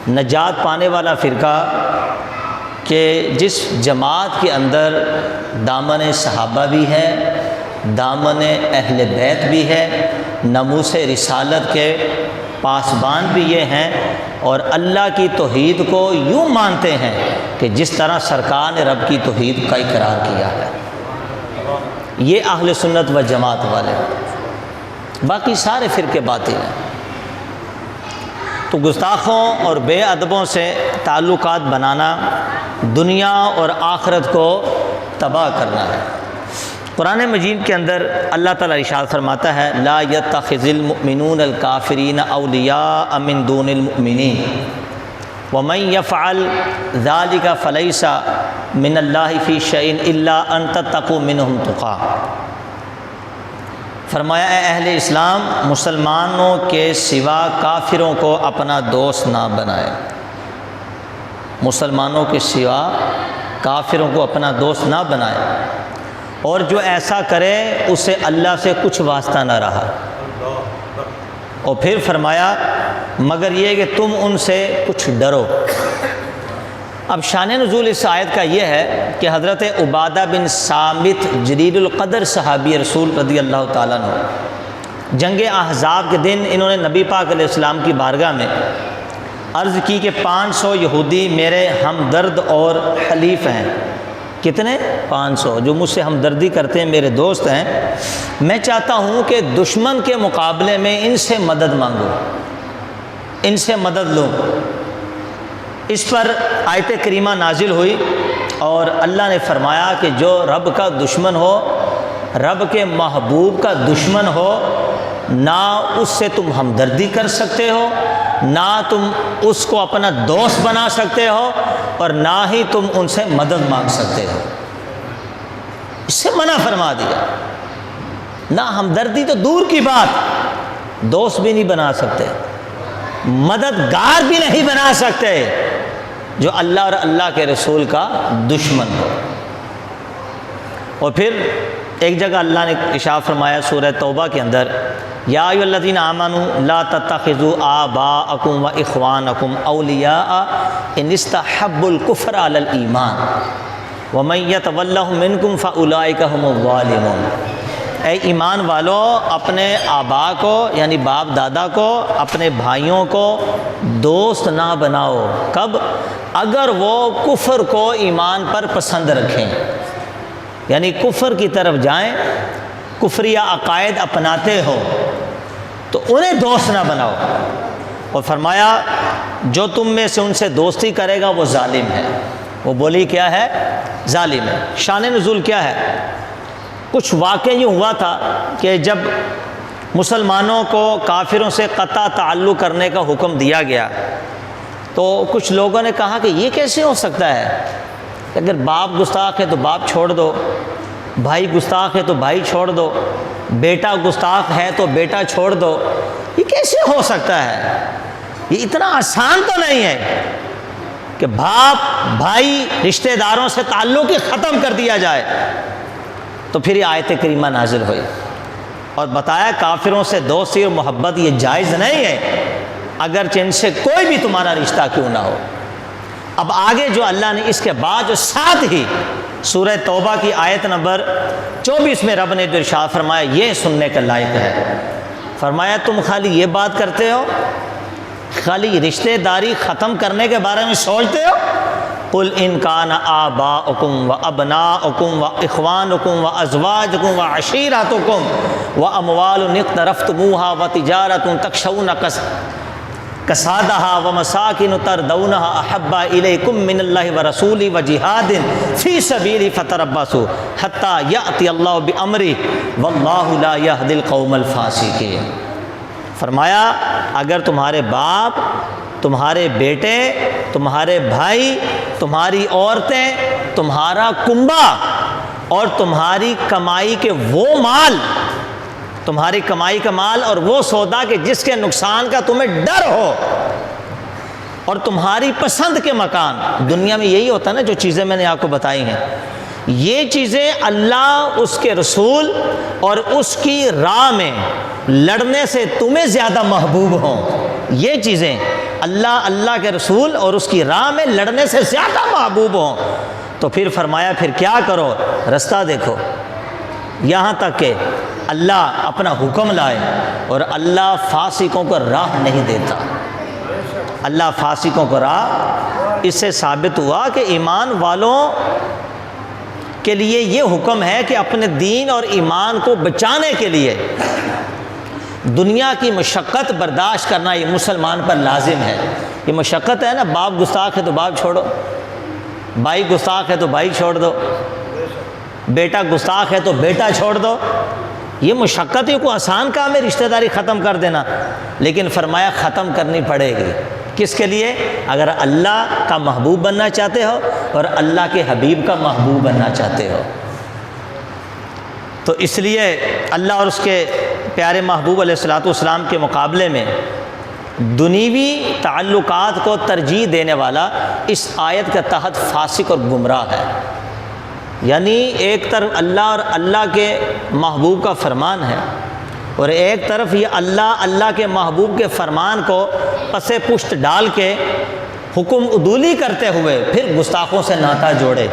نجات پانے والا فرقہ کہ جس جماعت کے اندر دامن صحابہ بھی ہے، دامن اہل بیت بھی ہے، ناموس رسالت کے پاسبان بھی یہ ہیں، اور اللہ کی توحید کو یوں مانتے ہیں کہ جس طرح سرکار نے رب کی توحید کا اقرار کیا ہے۔ یہ اہل سنت و جماعت والے، باقی سارے فرقے باطل ہیں۔ تو گستاخوں اور بے ادبوں سے تعلقات بنانا دنیا اور آخرت کو تباہ کرنا ہے۔ قرآن مجید کے اندر اللہ تعالیٰ ارشاد فرماتا ہے لا يتخذ المؤمنون الکافرین اولیاء من دون المؤمنین ومن يفعل ذلك فلیس من اللہ فی شیء الا ان تتقوا منهم تقا۔ فرمایا اے اہل اسلام، مسلمانوں کے سوا کافروں کو اپنا دوست نہ بنائے، مسلمانوں کے سوا کافروں کو اپنا دوست نہ بنائے، اور جو ایسا کرے اسے اللہ سے کچھ واسطہ نہ رہا۔ اور پھر فرمایا مگر یہ کہ تم ان سے کچھ ڈرو۔ اب شان نزول اس آیت کا یہ ہے کہ حضرت عبادہ بن صامت جلیل القدر صحابی رسول رضی اللہ تعالیٰ عنہ جنگ احزاب کے دن انہوں نے نبی پاک علیہ السلام کی بارگاہ میں عرض کی کہ 500 یہودی میرے ہمدرد اور حلیف ہیں۔ کتنے؟ 500 جو مجھ سے ہمدردی کرتے ہیں، میرے دوست ہیں۔ میں چاہتا ہوں کہ دشمن کے مقابلے میں ان سے مدد مانگو، ان سے مدد لوں۔ اس پر آیت کریمہ نازل ہوئی اور اللہ نے فرمایا کہ جو رب کا دشمن ہو، رب کے محبوب کا دشمن ہو، نہ اس سے تم ہمدردی کر سکتے ہو، نہ تم اس کو اپنا دوست بنا سکتے ہو، اور نہ ہی تم ان سے مدد مانگ سکتے ہو۔ اس سے منع فرما دیا۔ نہ ہمدردی تو دور کی بات، دوست بھی نہیں بنا سکتے، مددگار بھی نہیں بنا سکتے جو اللہ اور اللہ کے رسول کا دشمن ہو۔ اور پھر ایک جگہ اللہ نے ارشاد فرمایا سورہ توبہ کے اندر یا ایھا الذین آمنوا لا تتخذوا آباءکم واخوانکم اولیاء ان استحبوا الکفر علی الایمان ومن یتولہم منکم فاولئک هم الظالمون۔ اے ایمان والو، اپنے آبا کو یعنی باپ دادا کو، اپنے بھائیوں کو دوست نہ بناؤ۔ کب؟ اگر وہ کفر کو ایمان پر پسند رکھیں، یعنی کفر کی طرف جائیں، کفریہ عقائد اپناتے ہو تو انہیں دوست نہ بناؤ۔ اور فرمایا جو تم میں سے ان سے دوستی کرے گا وہ ظالم ہے۔ وہ بولی کیا ہے؟ ظالم ہے۔ شان نزول کیا ہے؟ کچھ واقعہ یوں ہوا تھا کہ جب مسلمانوں کو کافروں سے قطع تعلق کرنے کا حکم دیا گیا تو کچھ لوگوں نے کہا کہ یہ کیسے ہو سکتا ہے؟ اگر باپ گستاخ ہے تو باپ چھوڑ دو، بھائی گستاخ ہے تو بھائی چھوڑ دو، بیٹا گستاخ ہے تو بیٹا چھوڑ دو۔ یہ کیسے ہو سکتا ہے؟ یہ اتنا آسان تو نہیں ہے کہ باپ بھائی رشتہ داروں سے تعلق ہی ختم کر دیا جائے۔ تو پھر یہ آیت کریمہ نازل ہوئی اور بتایا کافروں سے دوستی اور محبت یہ جائز نہیں ہے، اگرچہ ان سے کوئی بھی تمہارا رشتہ کیوں نہ ہو۔ اب آگے جو اللہ نے اس کے بعد جو ساتھ ہی سورہ توبہ کی آیت نمبر 24 میں رب نے جو ارشاد فرمایا یہ سننے کا لائق ہے۔ فرمایا تم خالی یہ بات کرتے ہو، خالی رشتہ داری ختم کرنے کے بارے میں سوچتے ہو؟ قل ان کان آباؤکم و ابناؤکم و اخوانکم و ازواجکم و عشیرتکم و اموال اقترفتموها و تجارت تخشون کسادها و مساکن ترضونها احب الیکم من اللہ و رسولہ و جہاد فی سبیلہ فتربصوا حتی یأتی اللہ بامرہ واللہ لا یہدی القوم الفاسقین۔ فرمایا اگر تمہارے باپ، تمہارے بیٹے، تمہارے بھائی، تمہاری عورتیں، تمہارا کنبہ اور تمہاری کمائی کے وہ مال، تمہاری کمائی کا مال اور وہ سودا کہ جس کے نقصان کا تمہیں ڈر ہو، اور تمہاری پسند کے مکان، دنیا میں یہی ہوتا ہے نا جو چیزیں میں نے آپ کو بتائی ہیں، یہ چیزیں اللہ اس کے رسول اور اس کی راہ میں لڑنے سے تمہیں زیادہ محبوب ہوں، یہ چیزیں اللہ، اللہ کے رسول اور اس کی راہ میں لڑنے سے زیادہ محبوب ہوں، تو پھر فرمایا پھر کیا کرو، رستہ دیکھو، یہاں تک کہ اللہ اپنا حکم لائے، اور اللہ فاسقوں کو راہ نہیں دیتا، اللہ فاسقوں کو راہ۔ اس سے ثابت ہوا کہ ایمان والوں کے لیے یہ حکم ہے کہ اپنے دین اور ایمان کو بچانے کے لیے دنیا کی مشقت برداشت کرنا یہ مسلمان پر لازم ہے۔ یہ مشقت ہے نا، باپ گستاخ ہے تو باپ چھوڑو، بھائی گستاخ ہے تو بھائی چھوڑ دو، بیٹا گستاخ ہے تو بیٹا چھوڑ دو، یہ مشقت ہے، کوئی آسان کام ہے رشتہ داری ختم کر دینا، لیکن فرمایا ختم کرنی پڑے گی۔ کس کے لیے؟ اگر اللہ کا محبوب بننا چاہتے ہو اور اللہ کے حبیب کا محبوب بننا چاہتے ہو۔ تو اس لیے اللہ اور اس کے پیارے محبوب علیہ الصلوۃ والسلام کے مقابلے میں دنیوی تعلقات کو ترجیح دینے والا اس آیت کے تحت فاسق اور گمراہ ہے۔ یعنی ایک طرف اللہ اور اللہ کے محبوب کا فرمان ہے، اور ایک طرف یہ اللہ کے محبوب کے فرمان کو پس پشت ڈال کے حکم عدولی کرتے ہوئے پھر گستاخوں سے ناتا جوڑے،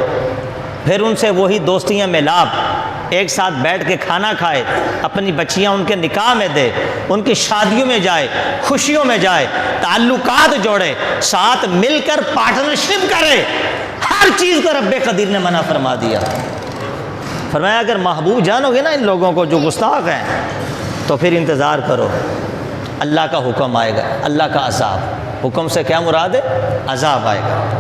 پھر ان سے وہی دوستیاں ملاپ، ایک ساتھ بیٹھ کے کھانا کھائے، اپنی بچیاں ان کے نکاح میں دے، ان کی شادیوں میں جائے، خوشیوں میں جائے، تعلقات جوڑے، ساتھ مل کر پارٹنرشپ کرے، ہر چیز کو رب قدیر نے منع فرما دیا۔ فرمایا اگر محبوب جانو گے نا ان لوگوں کو جو گستاخ ہیں، تو پھر انتظار کرو، اللہ کا حکم آئے گا، اللہ کا عذاب۔ حکم سے کیا مراد ہے؟ عذاب آئے گا۔